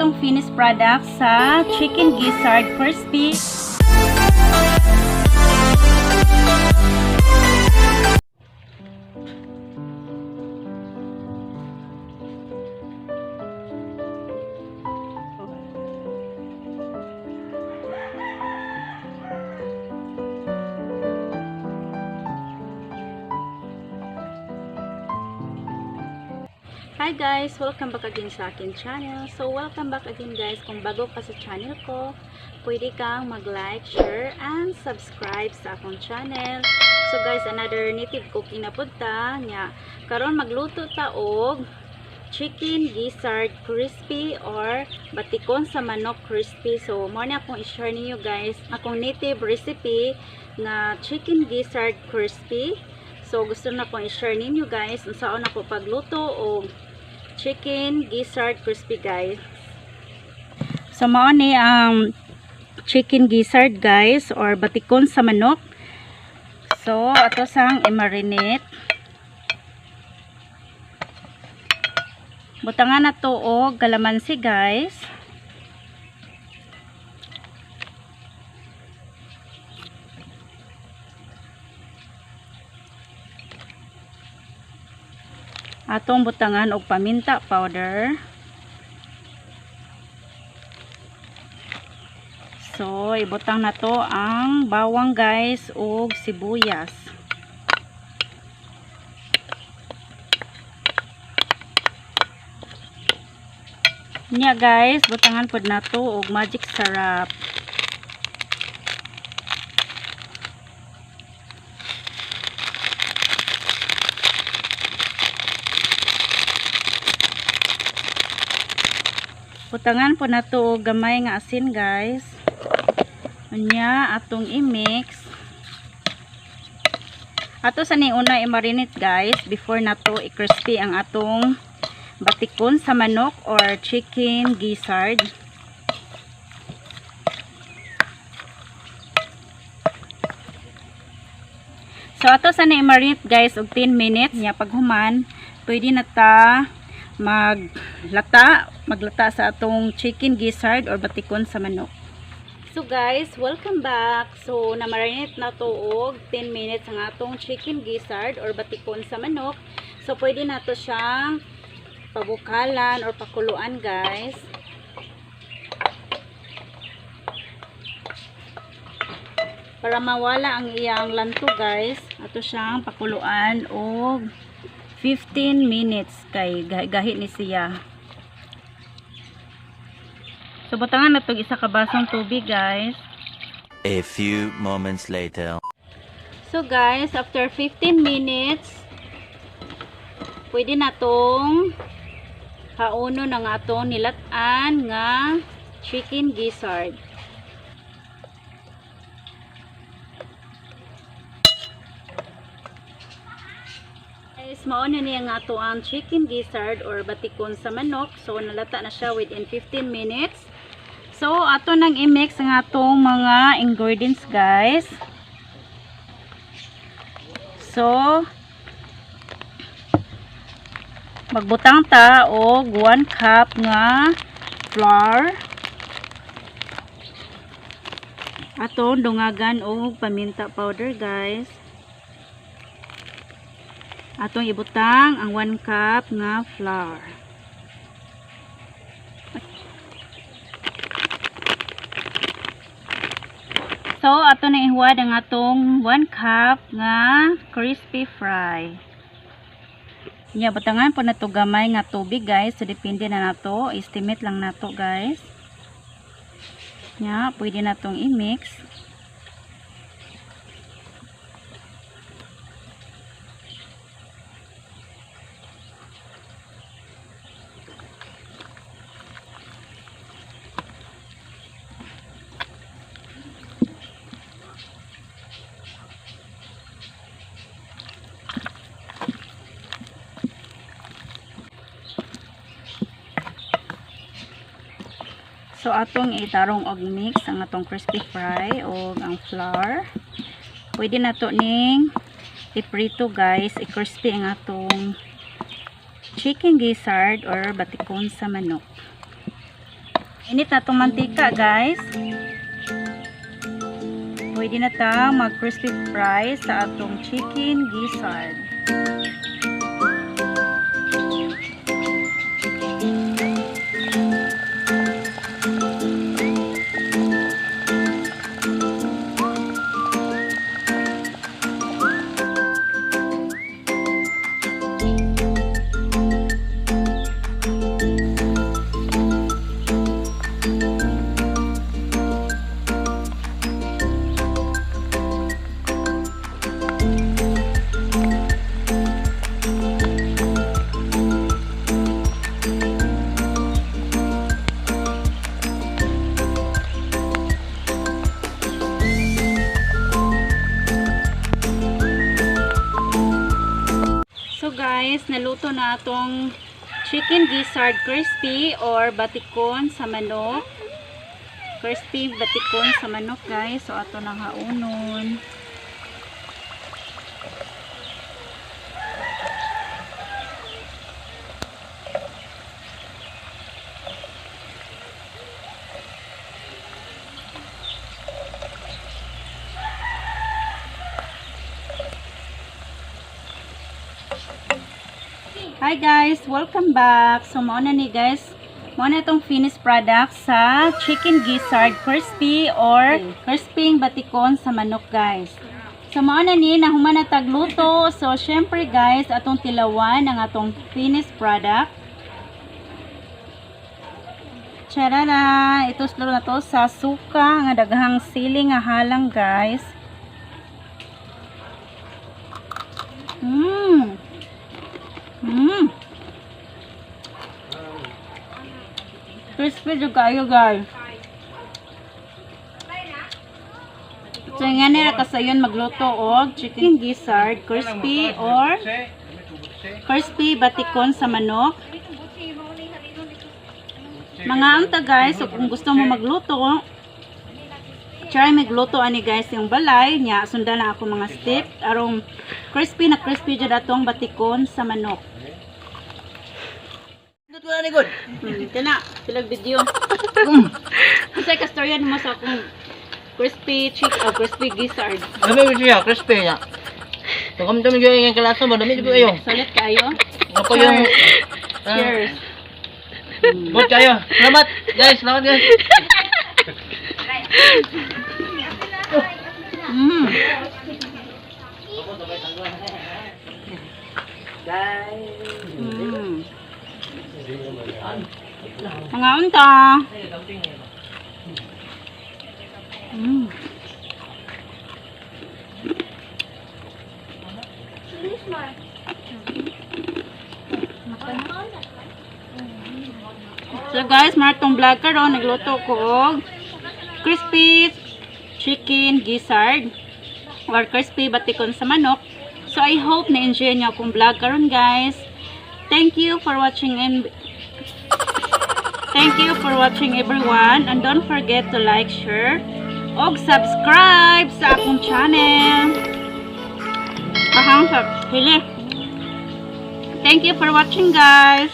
atong finished product sa chicken gizzard crispy. Hi guys! Welcome back again sa akin channel. So welcome back again guys. Kung bago ka sa channel ko, pwede kang mag-like, share, and subscribe sa akong channel. So guys, another native cooking na punta nya. Karon magluto ta og chicken gizzard crispy or batikon sa manok crispy. So mo na akong i-share ninyo guys akong native recipe na chicken gizzard crispy. So gusto na akong i-share ninyo guys kung saan ako pagluto og chicken gizzard crispy guys. So mao ni ang chicken gizzard guys or batikon sa manok. So ato sang i-marinate. Butangan na to og kalamansi guys. Atong butangan og paminta powder. So ibutang na to ang bawang guys ug sibuyas. Nya guys, butangan pod na to og magic sarap. Butangan po na to gamay nga asin guys. Unya atong i-mix. Ato sa ni una i-marinate guys before na to i-crispy ang atong batikon sa manok or chicken gizzard. So ato sa ni i-marinate guys og 10 minutes nya paghuman pwede na ta maglata sa atong chicken gizzard or batikon sa manok. So guys, welcome back. So na-marinate na to og 10 minutes ang atong chicken gizzard or batikon sa manok. So pwede na to siyang pabukalan or pakuluan guys. Para mawala ang iyang lanto guys, ato siyang pakuluan og 15 minutes kay gahi ni siya. So butangan na to isa ka basong tubig guys. A few moments later. So guys, after 15 minutes pwede na tong kauno ng atong nilatan nga chicken gizzard. Mao na niya nga ato ang chicken gizzard or batikon sa manok. So nalata na siya within 15 minutes. So ato nang i-mix ang atong mga ingredients guys. So magbutang ta og 1 cup nga flour. Ato dungagan og paminta powder guys. Atong ibutang ang 1 cup nga flour. So ato na ihuwad ang atong 1 cup nga crispy fry. Nya butangan po na to gamay nga tubig guys. So depende na nato, estimate lang nato guys. Nya pwede na tong i-mix. So atong itarong og mix ang atong crispy fry og ang flour. Pwede na to ning iprito guys, i-crispy ang atong chicken gizzard or batikon sa manok. Init na itong mantika, guys. Pwede na ta mag crispy fry sa atong chicken gizzard. So guys, naluto na atong chicken gizzard crispy or batikon sa manok. Crispy batikon sa manok, guys. So ato nang haunon. Hi guys, welcome back. So mao na ni guys, mao na itong finished product sa chicken gizzard crispy or crispy batikon sa manok, guys. So mao na ni nahuman na tagluto. So syempre guys, atong tilawan ang atong finished product. Charara, ito slow na to sa suka nga daghang sili nga halang, guys. Crispy juga kayo, guys. So nga nila kasayon magluto og chicken gizzard crispy or crispy batikon sa manok. Mga anta, guys, so kung gusto mo magluto, try magluto ani, guys, yung balay nya sundan na ako mga step arong crispy na crispy jud atong batikon sa manok. Dito na ni good. Kana silag video. Kasi kastoryan mo sa akong crispy crispy gizzard. Dami ko siya, crispy niya. So kami dami yung kalasa mo, dami ko ayo. Salit kayo. Ako yung Cheers. good kayo. Salamat guys, salamat guys. Mga unta. So guys, maratong vlog karon nagluto ko og crispy chicken gizzard or crispy batikon sa manok. So I hope na enjoy niyo akong vlog karon, guys. Thank you for watching everyone, and don't forget to like, share og subscribe sa akong channel. Ahang sa hili. Thank you for watching, guys.